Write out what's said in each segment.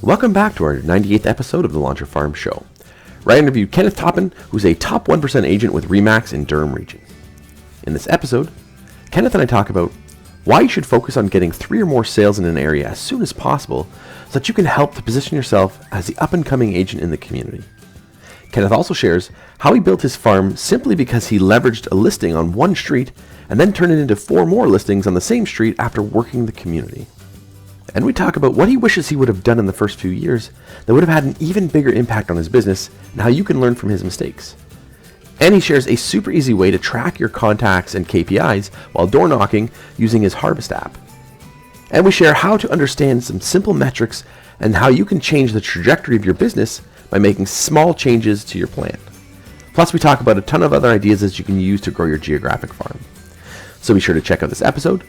Welcome back to our 98th episode of the Launcher Farm Show, where I interviewed Kenneth Toppin, who's a top 1% agent with RE/MAX in Durham Region. In this episode, Kenneth and I talk about why you should focus on getting 3 or more sales in an area as soon as possible so that you can help to position yourself as the up-and-coming agent in the community. Kenneth also shares how he built his farm simply because he leveraged a listing on one street and then turned it into 4 more listings on the same street after working the community. And we talk about what he wishes he would have done in the first few years that would have had an even bigger impact on his business and how you can learn from his mistakes. And he shares a super easy way to track your contacts and KPIs while door knocking using his Harvast app. And we share how to understand some simple metrics and how you can change the trajectory of your business by making small changes to your plan. Plus, we talk about a ton of other ideas that you can use to grow your geographic farm. So be sure to check out this episode,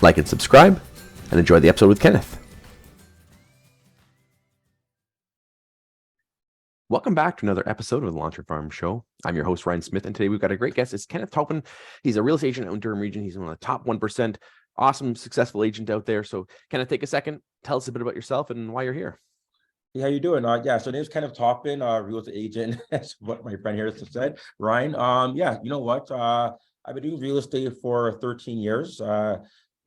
like and subscribe, and enjoy the episode with Kenneth. Welcome back to another episode of the Launcher Farm Show. I'm your host, Ryan Smith, and today we've got a great guest. It's Kenneth Toppin. He's a real estate agent out in Durham Region. He's one of the top 1%. Awesome, successful agent out there. So, Kenneth, take a second. Tell us a bit about yourself and why you're here. Hey, how you doing? So name's Kenneth Toppin, real estate agent. That's what my friend here said. Ryan, you know what? I've been doing real estate for 13 years.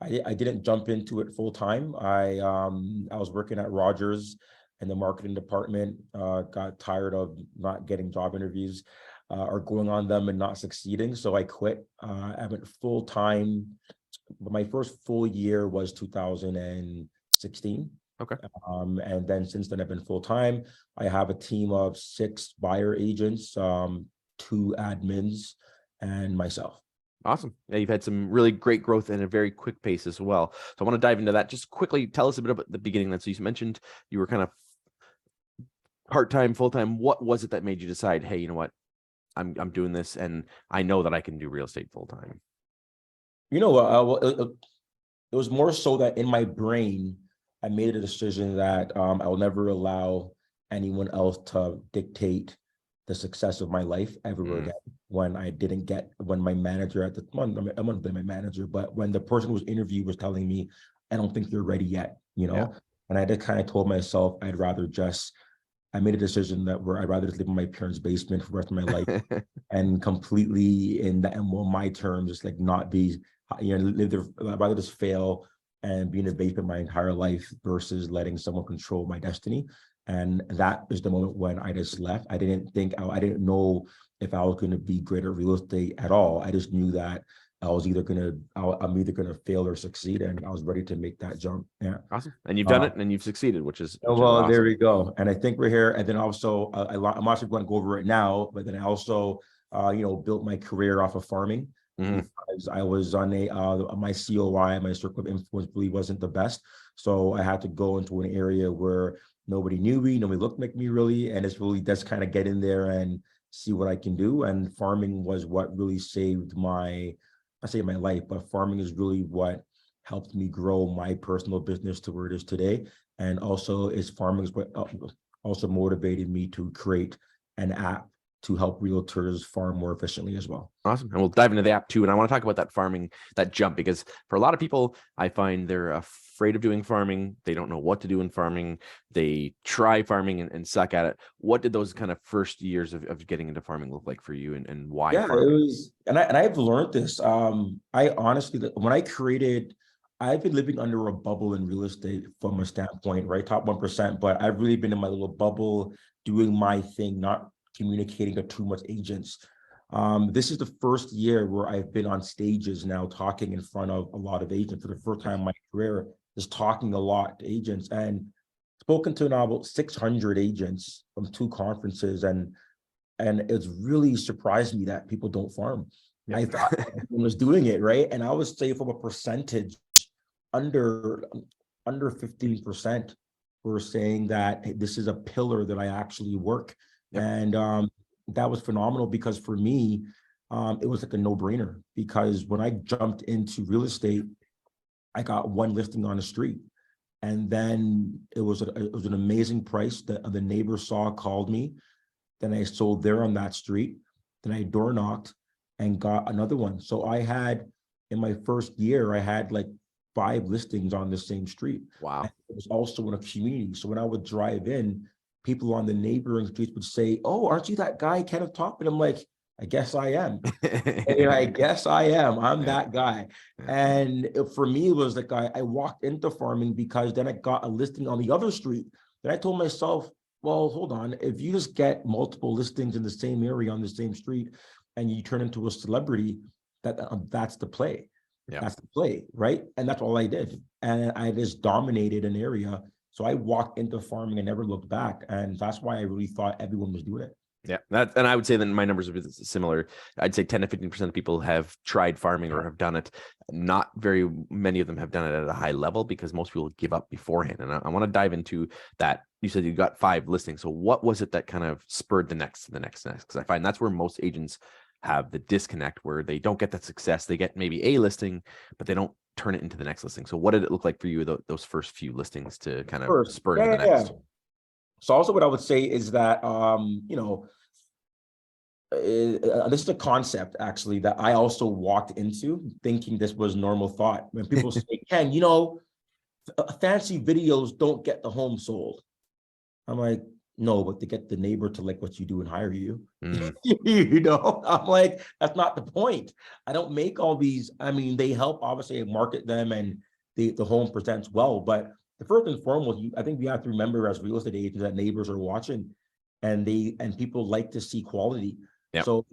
I didn't jump into it full time. I was working at Rogers in the marketing department, got tired of not getting job interviews or going on them and not succeeding. So I quit. I went full time. My first full year was 2016. Okay. And then since then I've been full time. I have a team of 6 buyer agents, 2 admins, and myself. Awesome. Yeah, you've had some really great growth in a very quick pace as well. So I want to dive into that. Just quickly tell us a bit about the beginning. So you mentioned you were kind of part-time, full-time. What was it that made you decide, hey, you know what, I'm doing this and I know that I can do real estate full-time? You know, it was more so that in my brain, I made a decision that I will never allow anyone else to dictate the success of my life ever again. When my manager at the time, I'm gonna blame my manager, but when the person who was interviewed was telling me, I don't think you're ready yet, Yeah. And I just kind of told myself I made a decision that I'd rather just live in my parents' basement for the rest of my life and completely my terms, just like not be, live there. I'd rather just fail and be in a basement my entire life versus letting someone control my destiny. And that is the moment when I just left. I didn't know if I was going to be great at real estate at all. I just knew that I'm either going to fail or succeed, and I was ready to make that jump. Yeah. Awesome. And you've done it and you've succeeded, which is awesome. There we go. And I think we're here. And then also, I'm also going to go over it now, but then I also, built my career off of farming. Because I was on my COI, my circle of influence really wasn't the best. So I had to go into an area where nobody knew me, nobody looked like me really. And it's really just kind of get in there and see what I can do. And farming was what really saved my life, but farming is really what helped me grow my personal business to where it is today. And also farming is what also motivated me to create an app to help realtors farm more efficiently as well. Awesome. And we'll dive into the app too. And I want to talk about that farming, that jump, because for a lot of people, I find they're afraid of doing farming. They don't know what to do in farming. They try farming and suck at it. What did those kind of first years of getting into farming look like for you, and why? Yeah, farming? it was, and I've learned this. I honestly, I've been living under a bubble in real estate from a standpoint, right? Top 1%, but I've really been in my little bubble doing my thing, not communicating to too much agents. This is the first year where I've been on stages now talking in front of a lot of agents for the first time in my career, just talking a lot to agents, and spoken to now about 600 agents from 2 conferences. And it's really surprised me that people don't farm. Yeah. I thought everyone was doing it, right? And I would say from a percentage under 15% were saying that, hey, this is a pillar that I actually work. Yep. And that was phenomenal because for me, it was like a no-brainer, because when I jumped into real estate, I got 1 listing on the street. And then it was an amazing price that the neighbor called me. Then I sold there on that street. Then I door knocked and got another one. So in my first year, I had like 5 listings on the same street. Wow. And it was also in a community. So when I would drive in, people on the neighboring streets would say, "Oh, aren't you that guy, Kenneth Toppin?" I'm like, "I guess I am." I guess I am. I'm that guy. And for me, it was like I walked into farming because then I got a listing on the other street. Then I told myself, well, hold on. If you just get multiple listings in the same area on the same street and you turn into a celebrity, that's the play. Yeah. That's the play, right? And that's all I did. And I just dominated an area. So I walked into farming and never looked back. And that's why I really thought everyone was doing it. Yeah, and I would say that my numbers are similar. I'd say 10 to 15% of people have tried farming or have done it. Not very many of them have done it at a high level because most people give up beforehand. And I want to dive into that. You said you got 5 listings. So what was it that kind of spurred the next to the next? Because I find that's where most agents have the disconnect, where they don't get that success. They get maybe a listing, but they don't turn it into the next listing. So what did it look like for you, those first few listings to kind of spur into the next? So also what I would say is that, this is a concept actually that I also walked into thinking this was normal thought. When people say, "Ken, fancy videos don't get the home sold." I'm like, no, but to get the neighbor to like what you do and hire you. I'm like, that's not the point. I don't make all these. I mean, they help obviously market them and the home presents well, but the first and foremost, I think we have to remember as real estate agents that neighbors are watching, and people like to see quality. Yep. So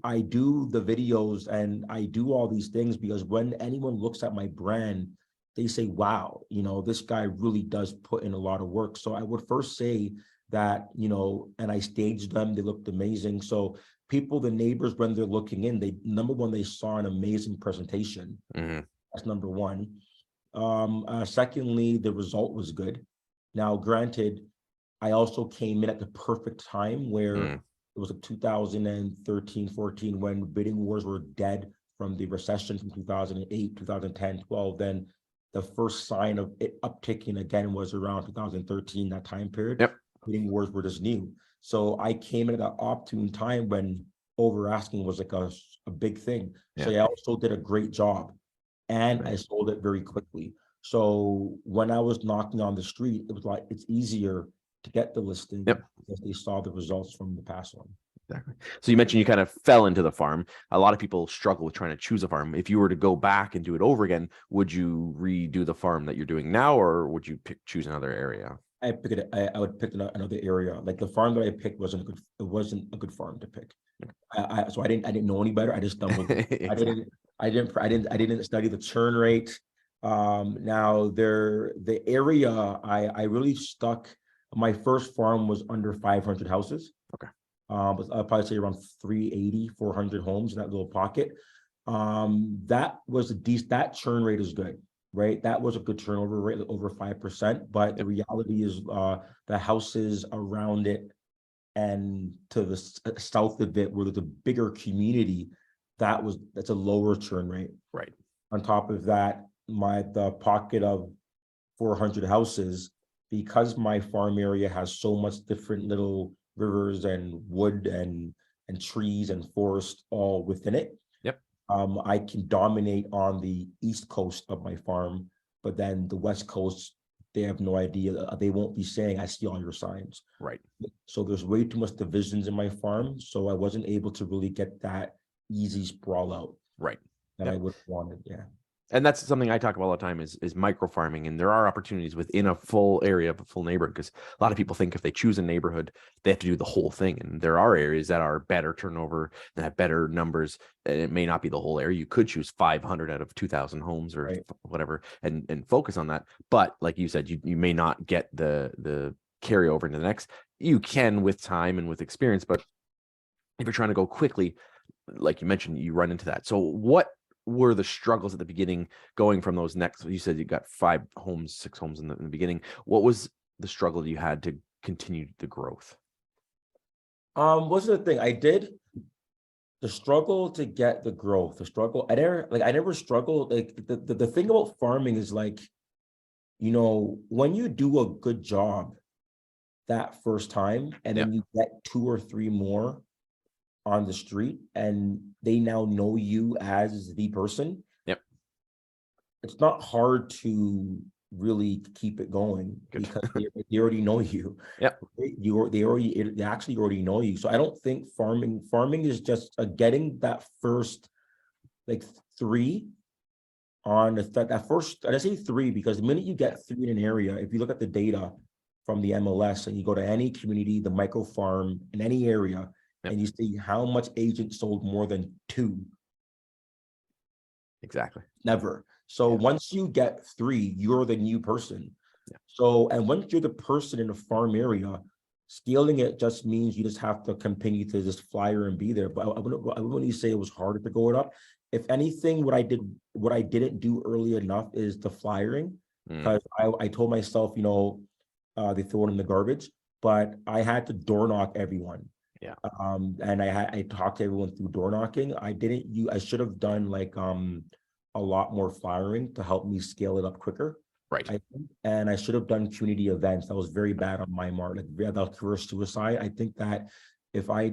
I do the videos and I do all these things because when anyone looks at my brand, they say, "Wow, this guy really does put in a lot of work." So I would first say that, and I staged them. They looked amazing. So the neighbors, when they're looking in, number one, they saw an amazing presentation. Mm-hmm. That's number one. Secondly, the result was good. Now, granted, I also came in at the perfect time where it was like 2013, 14, when bidding wars were dead from the recession from 2008, 2010, 12. Then the first sign of it upticking again was around 2013, that time period. Yep. Bidding wars were just new. So I came in at an opportune time when over asking was like a big thing. So I also did a great job. And I sold it very quickly. So when I was knocking on the street, it was like, it's easier to get the listing because they saw the results from the past one. Exactly. So you mentioned you kind of fell into the farm. A lot of people struggle with trying to choose a farm. If you were to go back and do it over again, would you redo the farm that you're doing now, or would you choose another area? I would pick another area. Like the farm that I picked wasn't a good farm to pick. So I didn't know any better. I just stumbled. Exactly. I didn't study the churn rate. Now the area I really stuck. My first farm was under 500 houses. Okay. But I'll probably say around 380, 400 homes in that little pocket. That was that churn rate is good, right? That was a good turnover rate, over 5%. But the reality is the houses around it and to the south of it, where there's a bigger community, that's a lower churn rate. Right. On top of that, the pocket of 400 houses, because my farm area has so much different little rivers and wood and trees and forest all within it. Yep. I can dominate on the east coast of my farm, but then the west coast, they have no idea. They won't be saying, "I see all your signs." Right. So there's way too much divisions in my farm. So I wasn't able to really get that easy sprawl out. Right. That I would have wanted. Yeah. And that's something I talk about all the time is micro farming. And there are opportunities within a full area of a full neighborhood, because a lot of people think if they choose a neighborhood, they have to do the whole thing. And there are areas that are better turnover, that have better numbers. And it may not be the whole area. You could choose 500 out of 2,000 homes or whatever and focus on that. But like you said, you may not get the carryover into the next. You can with time and with experience. But if you're trying to go quickly, like you mentioned, you run into that. So what were the struggles at the beginning going from those next? You said you got 6 homes in the beginning. What was the struggle you had to continue the growth? What's the thing I did? The struggle to get the growth, I never struggled. Like the thing about farming is like, when you do a good job that first time and then you get 2 or 3 more on the street and they now know you as the person. it's not hard to really keep it going because they already know you. Yeah. They actually already know you. So I don't think farming is just getting that first like three on that first. I say three because the minute you get three in an area, if you look at the data from the MLS and you go to any community, the micro farm in any area, and you see how much agents sold more than two. Exactly. Never. So once you get three, you're the new person. Yeah. So, and once you're the person in the farm area, scaling it just means you just have to continue to just flyer and be there. But I wouldn't say it was harder to go it up. If anything, what I didn't do early enough is the flyering, because I told myself, they throw it in the garbage, but I had to door knock everyone. Yeah. And I talked to everyone through door knocking. I should have done like a lot more flyering to help me scale it up quicker. Right. I think, and I should have done community events. That was very bad on my part, like that career suicide. I think that if I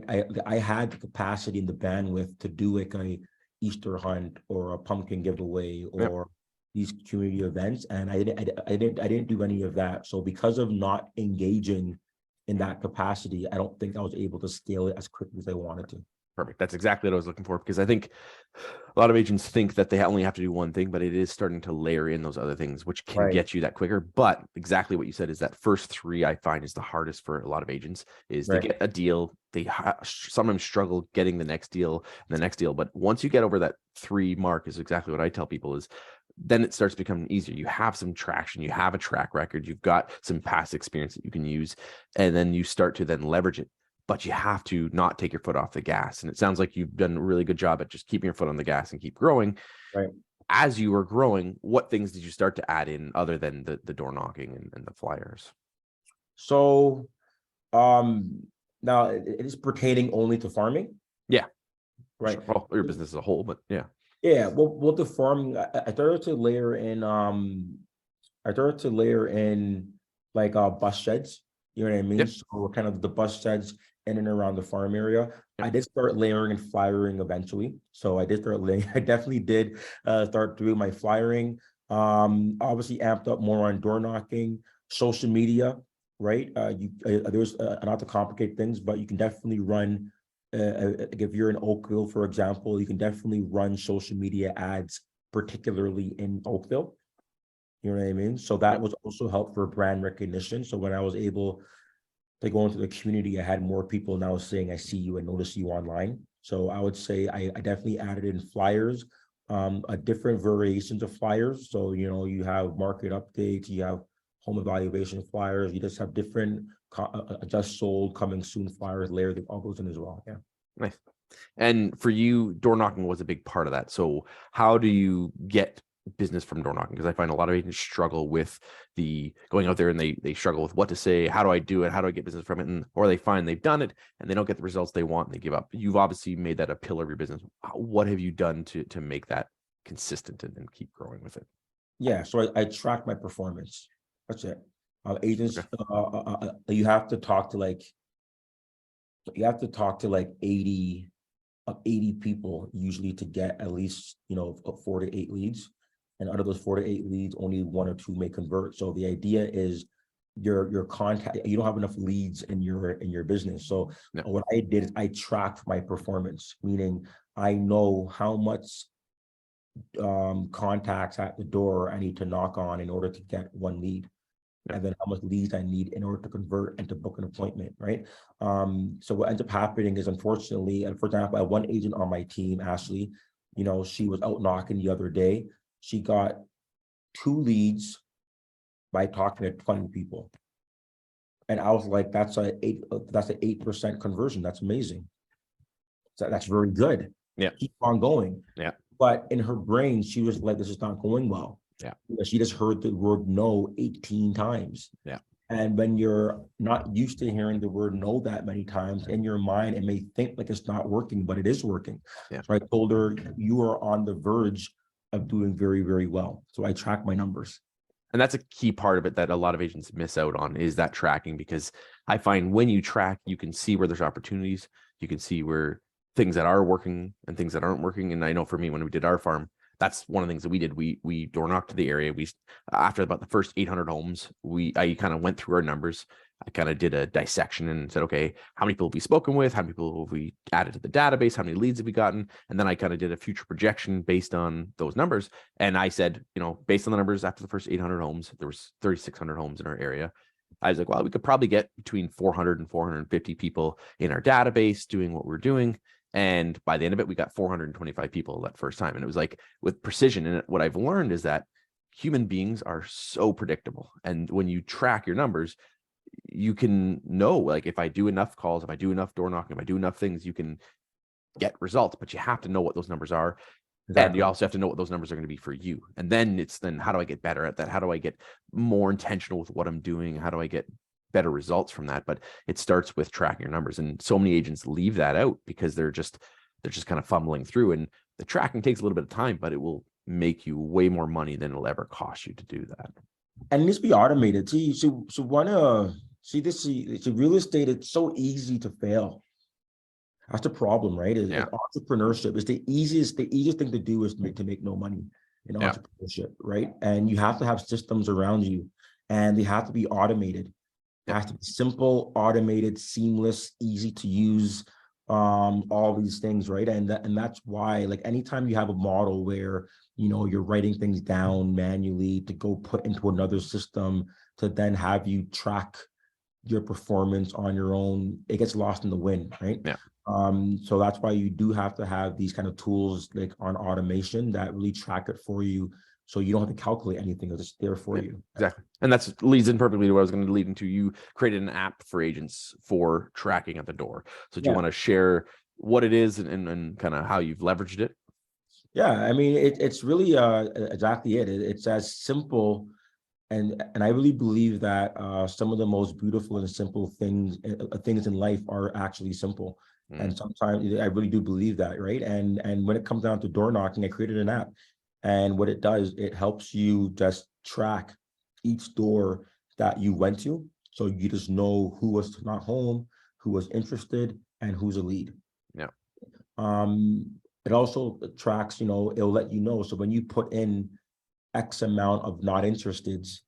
had the capacity and the bandwidth to do like a Easter hunt or a pumpkin giveaway or these community events, and I didn't do any of that. So because of not engaging in that capacity, I don't think I was able to scale it as quickly as I wanted to. Perfect. That's exactly what I was looking for, because I think a lot of agents think that they only have to do one thing, but it is starting to layer in those other things, which can get you that quicker. But exactly what you said is that first three I find is the hardest for a lot of agents. Is they get a deal, they sometimes struggle getting the next deal and the next deal. But once you get over that three mark, is exactly what I tell people is, then it starts becoming easier. You have some traction, you have a track record, you've got some past experience that you can use, and then you start to then leverage it. But you have to not take your foot off the gas. And it sounds like you've done a really good job at just keeping your foot on the gas and keep growing. Right. As you were growing, what things did you start to add in other than the door knocking and the flyers? So now it is pertaining only to farming. Yeah. Right. Sure. Well, your business as a whole, but yeah. Yeah. Well, the farming, I started to layer in like bus sheds. You know what I mean? Yep. So kind of the bus sheds in and around the farm area. I did start layering and flyering eventually. So I did start layering. I definitely did start doing my flyering. Obviously amped up more on door knocking, social media, right? There's not to complicate things, but you can definitely run. If you're in Oakville, for example, you can definitely run social media ads, particularly in Oakville. You know what I mean? So that was also helped for brand recognition. So when I was able to go into the community, I had more people now saying, I see you and notice you online. So I would say I definitely added in flyers, a different variations of flyers. So, you have market updates, you have home evaluation flyers, you just have different just sold, coming soon flyers layered, that all goes in as well. Yeah. Nice. And for you, door knocking was a big part of that. So how do you get business from door knocking? Because I find a lot of agents struggle with the going out there and they struggle with what to say, how do I do it, how do I get business from it, or they find they've done it and they don't get the results they want and they give up. You've obviously made that a pillar of your business. What have you done to make that consistent and keep growing with it? Yeah, so I track my performance. That's it. Agents, you have to talk to like 80 people usually to get at least 4 to 8 leads, and out of those 4 to 8 leads, only 1 or 2 may convert. So the idea is your contact, you don't have enough leads in your business. So what I did is I tracked my performance, meaning I know how much contacts at the door I need to knock on in order to get 1 lead. And then how much leads I need in order to convert and to book an appointment, right? So what ends up happening is, unfortunately, and for example, I have 1 agent on my team, Ashley, she was out knocking the other day. She got 2 leads by talking to 20 people. And I was like, that's an 8% conversion. That's amazing. So that's very good. Yeah. Keep on going. Yeah. But in her brain, she was like, this is not going well. Yeah. She just heard the word no 18 times. Yeah. And when you're not used to hearing the word no that many times, in your mind, it may think like it's not working, but it is working. Yeah. So I told her, you are on the verge of doing very, very well. So I track my numbers. And that's a key part of it that a lot of agents miss out on, is that tracking, because I find when you track, you can see where there's opportunities. You can see where things that are working and things that aren't working. And I know for me, when we did our farm, that's one of the things that we did. We door knocked to the area. We, after about the first 800 homes, I kind of went through our numbers. I kind of did a dissection and said, okay, how many people have we spoken with? How many people have we added to the database? How many leads have we gotten? And then I kind of did a future projection based on those numbers. And I said, based on the numbers after the first 800 homes, there was 3,600 homes in our area. I was like, well, we could probably get between 400 and 450 people in our database doing what we're doing. And by the end of it, we got 425 people that first time. And it was like with precision. And what I've learned is that human beings are so predictable. And when you track your numbers, you can know, like, if I do enough calls, if I do enough door knocking, if I do enough things, you can get results, but you have to know what those numbers are. Exactly. And you also have to know what those numbers are going to be for you. And then how do I get better at that? How do I get more intentional with what I'm doing? How do I get better results from that? But it starts with tracking your numbers. And so many agents leave that out because they're just kind of fumbling through, and the tracking takes a little bit of time, but it will make you way more money than it'll ever cost you to do that. And it needs to be automated. See, real estate, it's so easy to fail. That's the problem, right? Entrepreneurship is the easiest thing to do is to make no money in entrepreneurship, right? And you have to have systems around you, and they have to be automated. It has to be simple, automated, seamless, easy to use, all these things, right? And that's why, like, anytime you have a model where you're writing things down manually to go put into another system to then have you track your performance on your own, it gets lost in the wind, right? So that's why you do have to have these kind of tools like on automation that really track it for you, so you don't have to calculate anything. It's there for you. Exactly. And that leads in perfectly to what I was going to lead into. You created an app for agents for tracking at the door. So do you want to share what it is and kind of how you've leveraged it? Yeah, I mean, it's really exactly it. It's as simple, and I really believe that some of the most beautiful and simple things in life are actually simple. And sometimes I really do believe that, right? And when it comes down to door knocking, I created an app, and what it does, it helps you just track each door that you went to, so you just know who was not home, who was interested, and who's a lead. It also tracks, it'll let you know. So when you put in X amount of not interesteds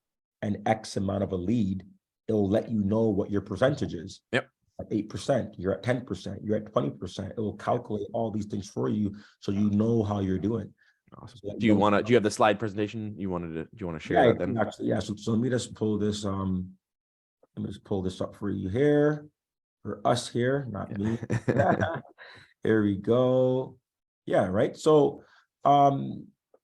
and X amount of a lead, it'll let you know what your percentage is. At 8%, you're at 10%, you're at 20%. It will calculate all these things for you, so you know how you're doing. Awesome. Do you have the slide presentation do you want to share that then? Actually, so let me just pull this. Let me just pull this up for you here, for us here, not me. Here we go. Yeah, right. So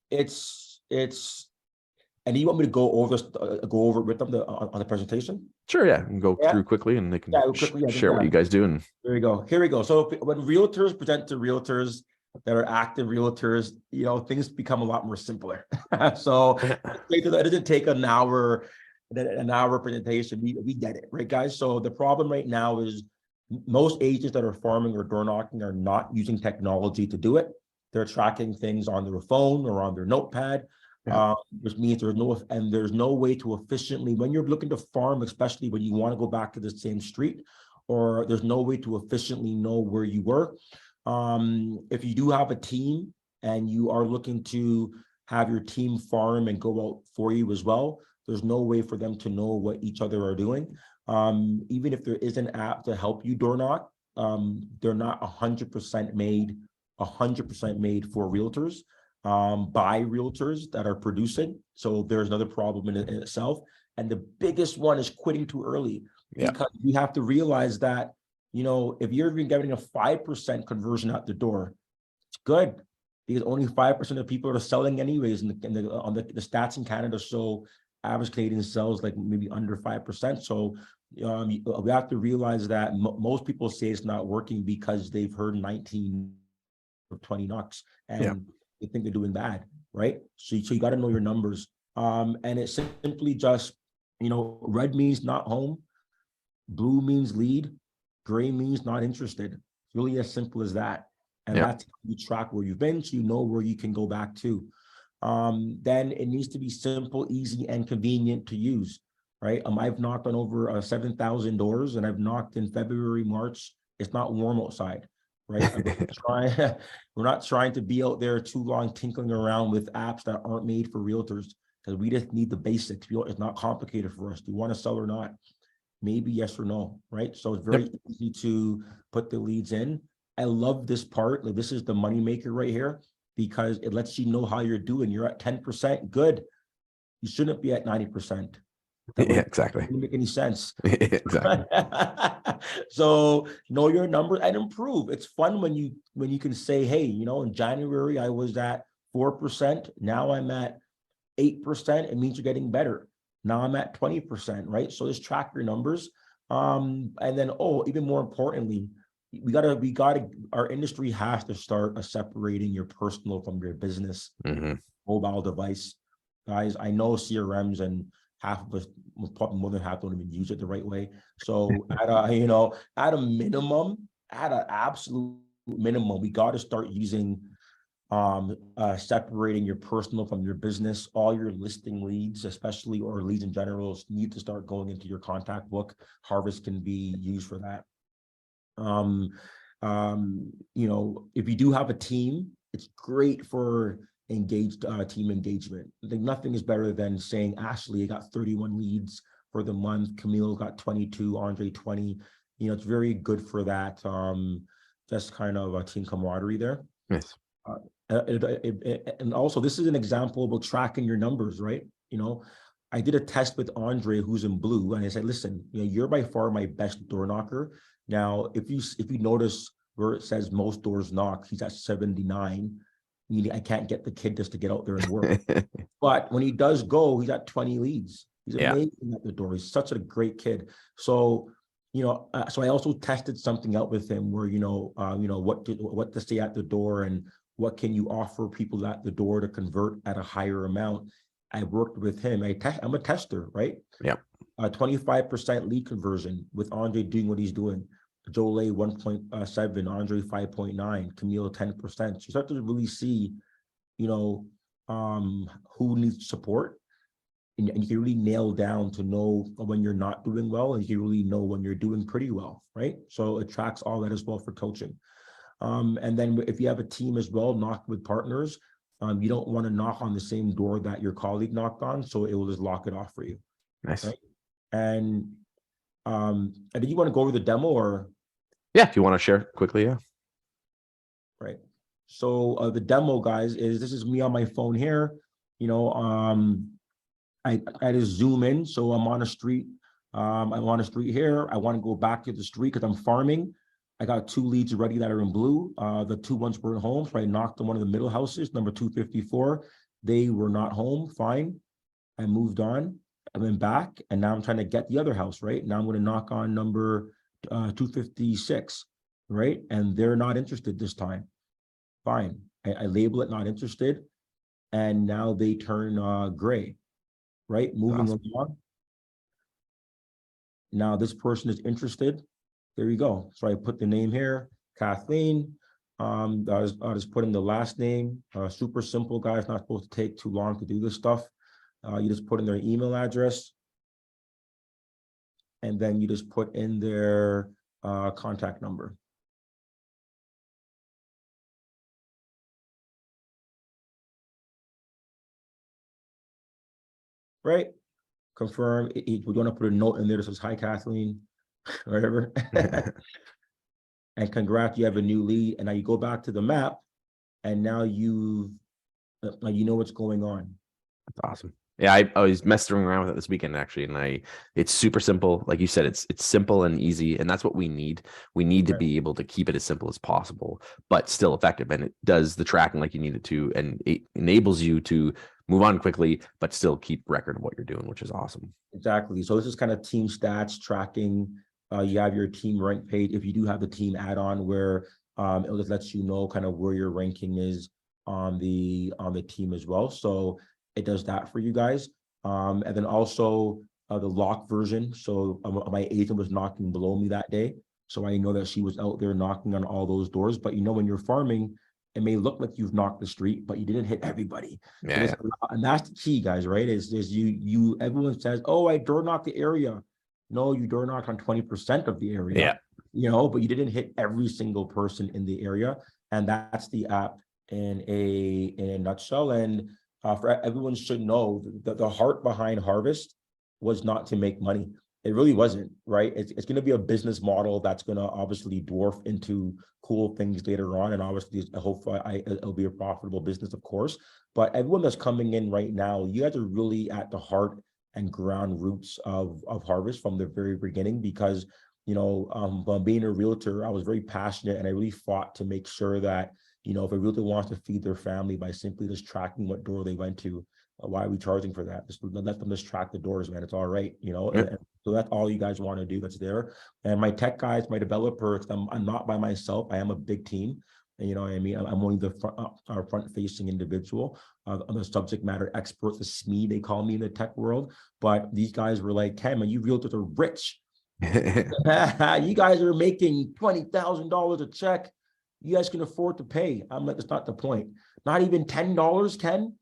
it's and do you want me to go over it with them on the presentation? Sure, yeah. And go through quickly, and they can share what you guys do. And here we go. Here we go. So when realtors present to realtors that are active realtors, things become a lot more simpler. So it doesn't take an hour presentation. We get it, right, guys? So the problem right now is most agents that are farming or door knocking are not using technology to do it. They're tracking things on their phone or on their notepad, which means there's no way to efficiently, when you're looking to farm, especially when you want to go back to the same street, or there's no way to efficiently know where you were. If you do have a team and you are looking to have your team farm and go out for you as well, there's no way for them to know what each other are doing. Even if there is an app to help you door knock, they're not 100% made for realtors, by realtors that are producing. So there's another problem in itself. And the biggest one is quitting too early, because you have to realize that, if you're even getting a 5% conversion out the door, it's good, because only 5% of people are selling anyways. On the stats in Canada show average Canadian sells like maybe under 5%. So we have to realize that most people say it's not working because they've heard 19 or 20 knocks and they think they're doing bad, right? So you got to know your numbers. And it's simply just, red means not home, blue means lead, gray means not interested. It's really as simple as that. And that's how you track where you've been, so you know where you can go back to. Then it needs to be simple, easy, and convenient to use, right? I've knocked on over 7,000 doors, and I've knocked in February, March. It's not warm outside. right? We're not trying to be out there too long tinkling around with apps that aren't made for realtors, because we just need the basics. It's not complicated for us. Do you want to sell or not? Maybe yes or no, right? So it's very easy to put the leads in. I love this part. Like, this is the money maker right here, because it lets you know how you're doing. You're at 10%, good. You shouldn't be at 90%. That exactly. Doesn't make any sense. Exactly. So know your numbers and improve. It's fun when you can say, hey, in January I was at 4%. Now I'm at 8%. It means you're getting better. Now I'm at 20%, right? So just track your numbers. And then, even more importantly, we gotta, our industry has to start separating your personal from your business mobile device. Guys, I know CRMs and half of us, probably more than half, don't even use it the right way. So at a minimum, at an absolute minimum, we got to start using separating your personal from your business. All your listing leads, especially, or leads in general, need to start going into your contact book. Harvast can be used for that. If you do have a team, it's great for engaged team engagement. I think nothing is better than saying, Ashley, I got 31 leads for the month, Camille got 22, Andre 20. It's very good for that, just kind of a team camaraderie there. Yes. And also, this is an example about tracking your numbers, right? I did a test with Andre, who's in blue, and I said, listen, you're by far my best door knocker. Now, if you notice where it says most doors knocked, he's at 79, meaning I can't get the kid just to get out there and work. But when he does go, he's at 20 leads. He's amazing at the door. He's such a great kid. So, so I also tested something out with him where, what to say at the door and what can you offer people at the door to convert at a higher amount. I worked with him. I'm a tester, right? Yeah. 25% lead conversion with Andre doing what he's doing. Jolay 1.7, Andre 5.9, Camille 10%. So you start to really see, who needs support, and you can really nail down to know when you're not doing well, and you can really know when you're doing pretty well, right? So it tracks all that as well for coaching. And then if you have a team as well, knock with partners. You don't want to knock on the same door that your colleague knocked on, so it will just lock it off for you. Nice. Right? And do you want to go over the demo, or? Yeah, if you want to share quickly, yeah. Right. So the demo, guys, this is me on my phone here. I just zoom in. So I'm on a street. I'm on a street here. I want to go back to the street because I'm farming. I got 2 leads already that are in blue. The 2 ones were at home, so I knocked on one of the middle houses, number 254. They were not home. Fine. I moved on. I went back, and now I'm trying to get the other house, right? Now I'm going to knock on number 256, right? And they're not interested this time. Fine. I label it not interested, and now they turn gray, right? Moving along. Now this person is interested. There you go. So I put the name here, Kathleen. I'll just put in the last name. Super simple, guys. Not supposed to take too long to do this stuff. You just put in their email address, and then you just put in their contact number. Right? Confirm. We want to put a note in there that says, hi, Kathleen, whatever. And congrats, you have a new lead. And now you go back to the map, and now you know what's going on. That's awesome. Yeah, I was messing around with it this weekend, actually, and it's super simple. Like you said, it's simple and easy, and that's what we need. We need to be able to keep it as simple as possible, but still effective. And it does the tracking like you need it to, and it enables you to move on quickly, but still keep record of what you're doing, which is awesome. Exactly. So this is kind of team stats tracking. You have your team rank page. If you do have the team add-on where it just lets you know kind of where your ranking is on the team as well. So it does that for you guys. And then also the lock version. So my agent was knocking below me that day. So I know that she was out there knocking on all those doors. But when you're farming, it may look like you've knocked the street, but you didn't hit everybody. Yeah, and that's the key, guys, right? Is everyone says, oh, I door knocked the area. No, you door knocked on 20% of the area. Yeah. but you didn't hit every single person in the area. And that's the app in a nutshell. And for everyone should know that the heart behind Harvast was not to make money. It really wasn't, right? It's going to be a business model that's going to obviously dwarf into cool things later on. And obviously, hopefully, it'll be a profitable business, of course. But everyone that's coming in right now, you guys are really at the heart and ground roots of Harvast from the very beginning, because, being a realtor, I was very passionate and I really fought to make sure that, if a realtor wants to feed their family by simply just tracking what door they went to, why are we charging for that? Just let them just track the doors, man. It's all right, Yep. And so that's all you guys want to do. That's there. And my tech guys, my developers, I'm not by myself. I am a big team. And you know what I mean? I'm only the front-facing individual. I'm a subject matter expert, the SME, they call me in the tech world. But these guys were like, Ken, man, you realtors are rich. You guys are making $20,000 a check. You guys can afford to pay. I'm like, it's not the point. Not even $10, Ken,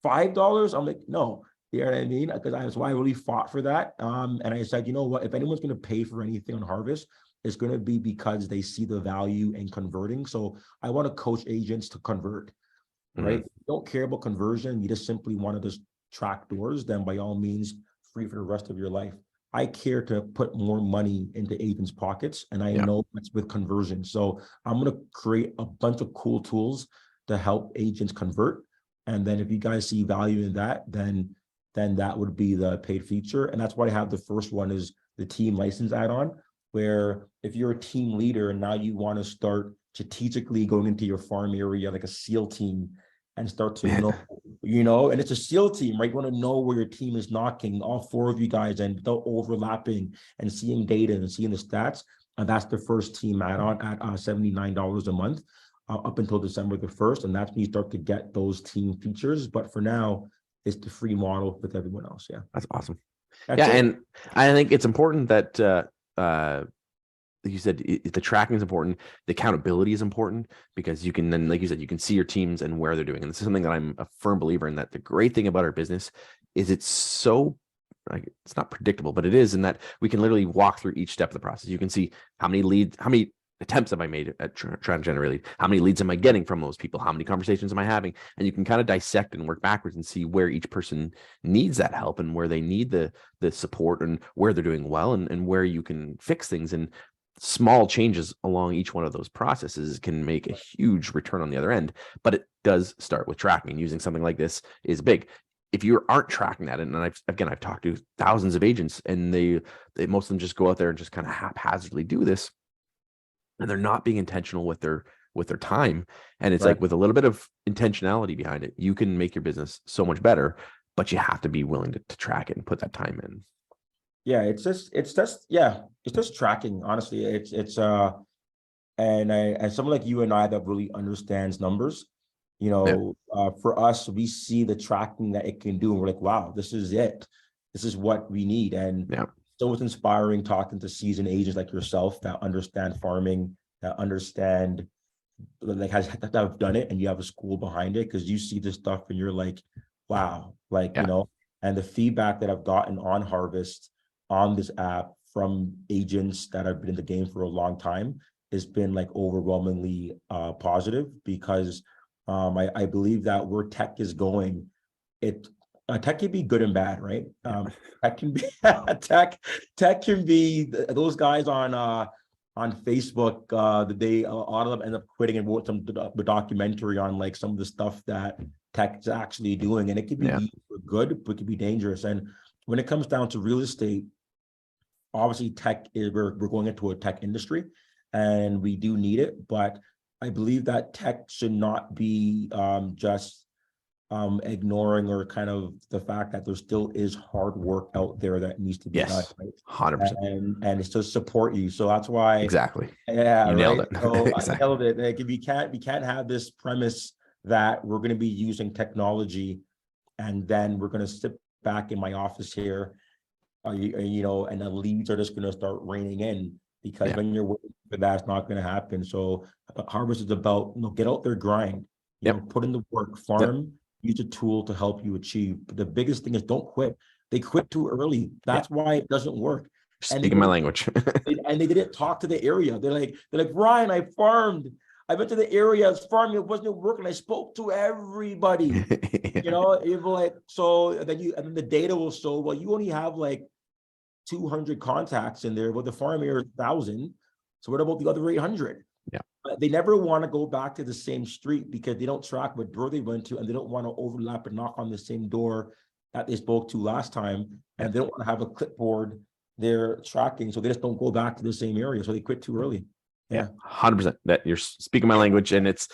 $5. I'm like, no. You know what I mean? Because that's why I really fought for that. And I said, you know what? If anyone's going to pay for anything on Harvast, it's going to be because they see the value in converting. So I want to coach agents to convert, right? If you don't care about conversion, you just simply want to just track doors, then by all means, free for the rest of your life. I care to put more money into agents' pockets, and I know that's with conversion. So I'm going to create a bunch of cool tools to help agents convert. And then if you guys see value in that, then that would be the paid feature. And that's why I have the first one is the team license add-on, where if you're a team leader and now you want to start strategically going into your farm area like a SEAL team and start to know, and it's a SEAL team, right? You want to know where your team is knocking, all four of you guys, and without overlapping and seeing data and seeing the stats. And that's the first team add-on at $79 a month up until December the 1st. And that's when you start to get those team features. But for now, it's the free model with everyone else. Yeah. That's awesome. That's it. And I think it's important that like you said, the tracking is important. The accountability is important, because you can then, like you said, you can see your teams and where they're doing. And this is something that I'm a firm believer in, that the great thing about our business is it's so, like, it's not predictable, but it is, in that we can literally walk through each step of the process. You can see how many leads, how many attempts have I made at trying to generate lead? How many leads am I getting from those people? How many conversations am I having? And you can kind of dissect and work backwards and see where each person needs that help and where they need the support, and where they're doing well, and where you can fix things. And small changes along each one of those processes can make a huge return on the other end. But it does start with tracking, and using something like this is big. If you aren't tracking that, and I've talked to thousands of agents, and they most of them just go out there and just kind of haphazardly do this, and they're not being intentional with their time. And it's like, with a little bit of intentionality behind it, you can make your business so much better, but you have to be willing to track it and put that time in. Yeah, it's just tracking. Honestly, and someone like you and I that really understands numbers, for us, we see the tracking that it can do, and we're like, wow, this is it. This is what we need. And so it's inspiring talking to seasoned agents like yourself that understand farming, that understand, like, that have done it, and you have a school behind it, because you see this stuff and you're like, wow, and the feedback that I've gotten on Harvast, on this app, from agents that have been in the game for a long time, has been like overwhelmingly positive, because I believe that where tech is going, tech can be good and bad, right? Tech can be tech can be those guys on Facebook. A lot of them end up quitting and wrote the documentary on like some of the stuff that tech is actually doing, and it could be used for good, but it could be dangerous. And when it comes down to real estate, obviously we're going into a tech industry, and we do need it, but I believe that tech should not be just ignoring, or kind of the fact that there still is hard work out there that needs to be done, right? 100%. And it's to support you. So that's why Exactly. Yeah, you nailed it. So Exactly. I nailed it. Like, we can't have this premise that we're going to be using technology and then we're going to sit back in my office here, and the leads are just going to start raining in, because when you're waiting for that, it's not going to happen. So Harvast is about, get out there, grind, put in the work, farm, use a tool to help you achieve. But the biggest thing is, don't quit. They quit too early. That's why it doesn't work. And they Speaking my language. and they didn't talk to the area. They're like, Ryan, I farmed. I went to the area, I was farming, it wasn't working. I spoke to everybody. You know, it was like, so then the data will show, well, you only have like 200 contacts in there, but the farm area is 1,000. So what about the other 800? Yeah. They never want to go back to the same street because they don't track what door they went to, and they don't want to overlap and knock on the same door that they spoke to last time. And they don't want to have a clipboard they're tracking, so they just don't go back to the same area. So they quit too early. Yeah, 100%. That you're speaking my language, and it's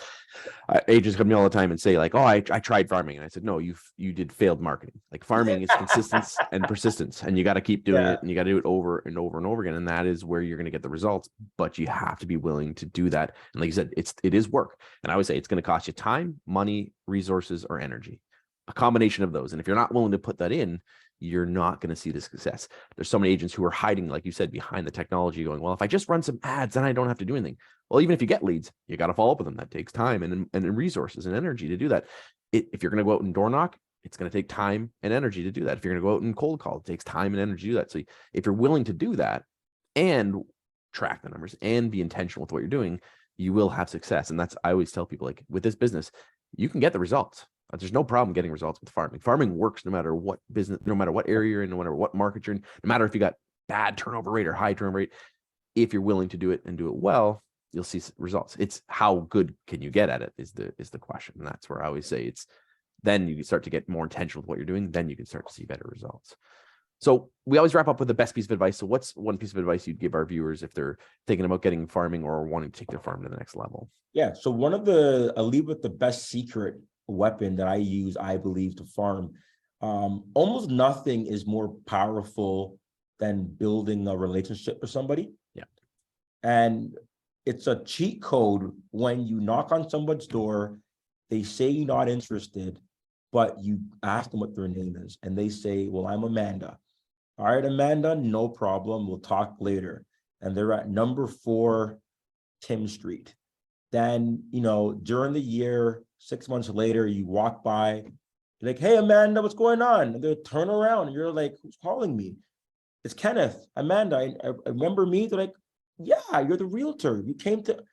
agents come to me all the time and say like, "Oh, I tried farming," and I said, "No, you did failed marketing. Like farming is consistency and persistence, and you got to keep doing it, and you got to do it over and over and over again, and that is where you're going to get the results. But you have to be willing to do that. And like you said, it is work, and I always say it's going to cost you time, money, resources, or energy, a combination of those. And if you're not willing to put that in, you're not going to see the success. There's so many agents who are hiding, like you said, behind the technology going, well, if I just run some ads, then I don't have to do anything. Well, even if you get leads, you got to follow up with them. That takes time and resources and energy to do that. If you're going to go out and door knock, it's going to take time and energy to do that. If you're going to go out and cold call, it takes time and energy to do that. So if you're willing to do that and track the numbers and be intentional with what you're doing, you will have success. And that's, I always tell people, like with this business, you can get the results. There's no problem getting results with farming. Farming works no matter what business, no matter what area you're in, no matter what market you're in, no matter if you got bad turnover rate or high turnover rate. If you're willing to do it and do it well, you'll see results. It's how good can you get at it is the question. And that's where I always say it's then you start to get more intentional with what you're doing. Then you can start to see better results. So we always wrap up with the best piece of advice. So what's one piece of advice you'd give our viewers if they're thinking about getting farming or wanting to take their farm to the next level? Yeah. So I'll leave with the best secret weapon that I use, I believe, to farm. Almost nothing is more powerful than building a relationship with somebody. Yeah. And it's a cheat code when you knock on someone's door, they say you're not interested, but you ask them what their name is. And they say, well, I'm Amanda. All right, Amanda, no problem. We'll talk later. And they're at number 4 Tim Street. Then, during the year, 6 months later, you walk by, you're like, hey, Amanda, what's going on? And they turn around and you're like, who's calling me? It's Kenneth. Amanda, I remember me? They're like, yeah, you're the realtor. You came to,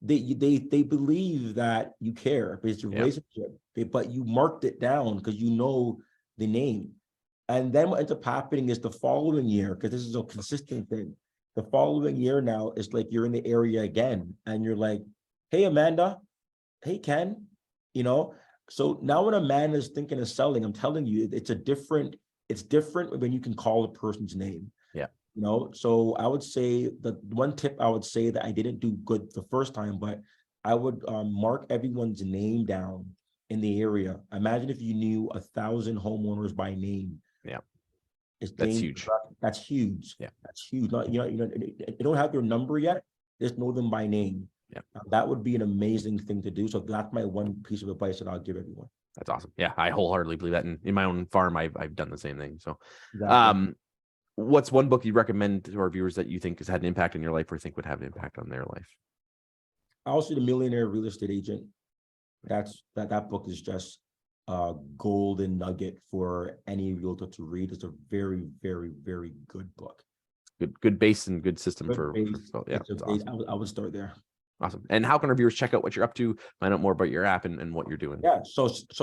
they believe that you care, but it's a relationship, but you marked it down because you know the name. And then what ends up happening is the following year, because this is a consistent thing, the following year now, it's like you're in the area again, and you're like, hey, Amanda, hey, Ken, so now when Amanda's thinking of selling, I'm telling you, it's different when you can call a person's name. Yeah. So I would say the one tip I would say that I didn't do good the first time, but I would mark everyone's name down in the area. Imagine if you knew 1,000 homeowners by name. Yeah. That's huge. That's huge. Yeah. That's huge. You don't have their number yet. Just know them by name. Yeah. That would be an amazing thing to do. So that's my one piece of advice that I'll give everyone. That's awesome. Yeah, I wholeheartedly believe that. And in my own farm, I've done the same thing. So, Exactly. What's one book you recommend to our viewers that you think has had an impact in your life or think would have an impact on their life? Also, The Millionaire Real Estate Agent. That book is just a golden nugget for any realtor to read. It's a very, very, very good book. Good base and good system for yeah. Awesome. I would start there. Awesome. And how can our viewers check out what you're up to, find out more about your app and what you're doing? Yeah. So it's it's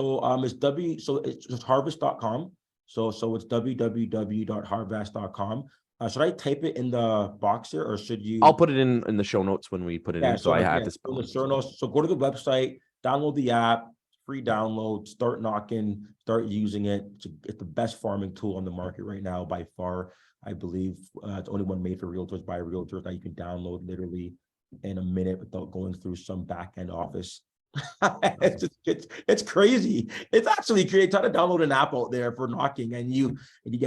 harvast.com. So it's www.harvast.com. Should I type it in the box here or should you? I'll put it in the show notes when we put it in. So I have to spell the show notes. So go to the website, download the app, free download, start knocking, start using it. It's the best farming tool on the market right now by far. I believe it's only one made for realtors by realtors that you can download literally in a minute without going through some back end office. It's crazy. It's actually crazy. Try to download an app out there for knocking, and you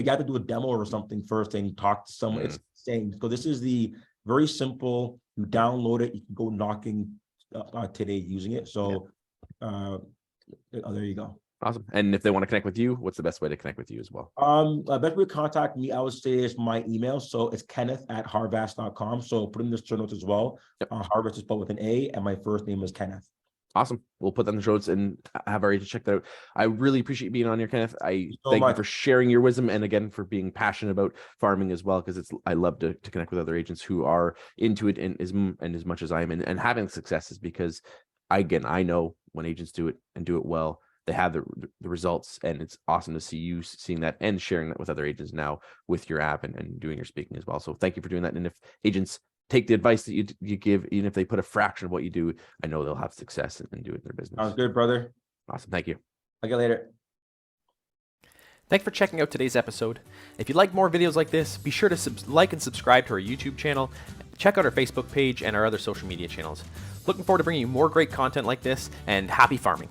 got to do a demo or something first and talk to someone. It's insane. So this is the very simple. You download it, you can go knocking today using it. So there you go. Awesome. And if they want to connect with you, what's the best way to connect with you as well? Best way to contact me, I would say, is my email. So it's Kenneth@harvast.com. So put in the show notes as well. Yep. Harvast is spelled with an A, and my first name is Kenneth. Awesome. We'll put that in the show notes and have our agents check that out. I really appreciate you being on here, Kenneth. I thank you for sharing your wisdom, and again for being passionate about farming as well, because I love to connect with other agents who are into it and as much as I am, and having successes, because I know when agents do it and do it well, they have the results, and it's awesome to see you seeing that and sharing that with other agents now with your app and doing your speaking as well. So thank you for doing that. And if agents take the advice that you give, even if they put a fraction of what you do, I know they'll have success and do it in their business. Sounds good, brother. Awesome. Thank you. I'll get later. Thanks for checking out today's episode. If you'd like more videos like this, be sure to like and subscribe to our YouTube channel. Check out our Facebook page and our other social media channels. Looking forward to bringing you more great content like this, and happy farming.